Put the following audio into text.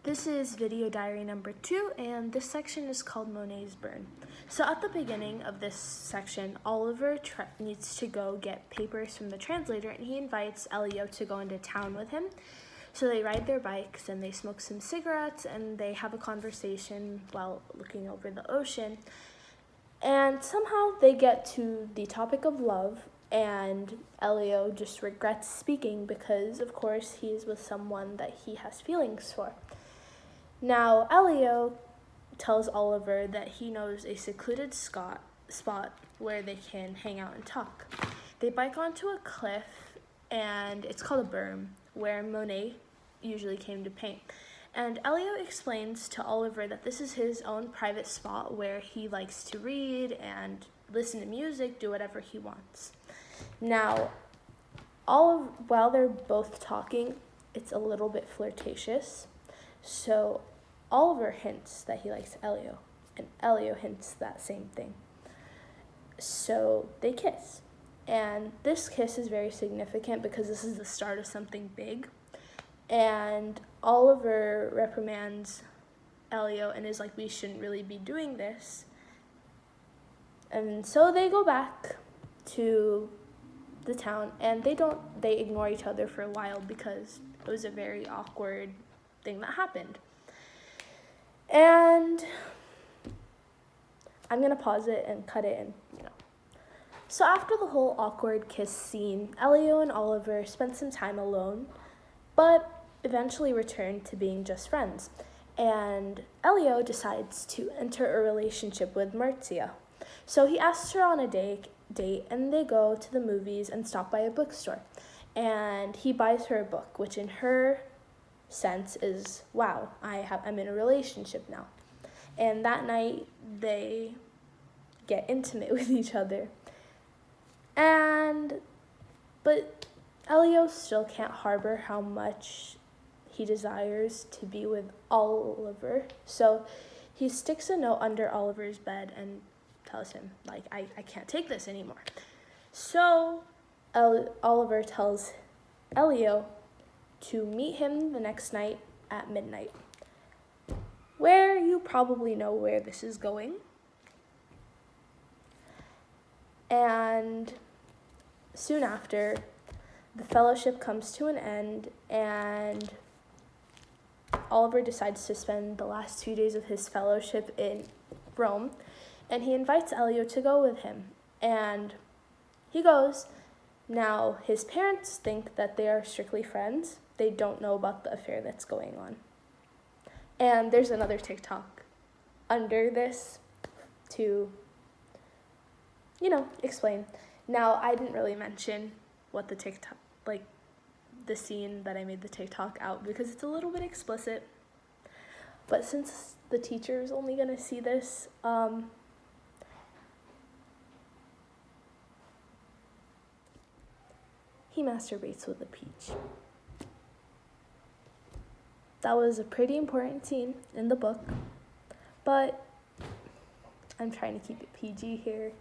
This is video diary number 2, and this section is called Monet's Burn. So at the beginning of this section, Oliver needs to go get papers from the translator, and he invites Elio to go into town with him. So they ride their bikes, and they smoke some cigarettes, and they have a conversation while looking over the ocean. And somehow they get to the topic of love, and Elio just regrets speaking because, of course, he's with someone that he has feelings for. Now, Elio tells Oliver that he knows a secluded spot where they can hang out and talk. They bike onto a cliff, and it's called a berm, where Monet usually came to paint. And Elio explains to Oliver that this is his own private spot where he likes to read and listen to music, do whatever he wants. Now, while they're both talking, it's a little bit flirtatious. So Oliver hints that he likes Elio, and Elio hints that same thing. So they kiss. And this kiss is very significant because this is the start of something big. And Oliver reprimands Elio and is like, we shouldn't really be doing this. And so they go back to the town, and they ignore each other for a while because it was a very awkward thing that happened. And I'm gonna pause it and cut it and So after the whole awkward kiss scene, Elio and Oliver spent some time alone, but eventually returned to being just friends. And Elio decides to enter a relationship with Marcia. So he asks her on a date, and they go to the movies and stop by a bookstore. And he buys her a book, which in her sense is, wow, I'm in a relationship now. And that night they get intimate with each other. But Elio still can't harbor how much he desires to be with Oliver. So he sticks a note under Oliver's bed and tells him, I can't take this anymore. So Oliver tells Elio to meet him the next night at midnight, where you probably know where this is going. And soon after, the fellowship comes to an end, and Oliver decides to spend the last 2 days of his fellowship in Rome, and he invites Elio to go with him, and he goes. Now, his parents think that they are strictly friends. They don't know about the affair that's going on. And there's another TikTok under this to, explain. Now, I didn't really mention what the TikTok, the scene that I made the TikTok out because it's a little bit explicit. But since the teacher is only going to see this, he masturbates with a peach. That was a pretty important scene in the book, but I'm trying to keep it PG here,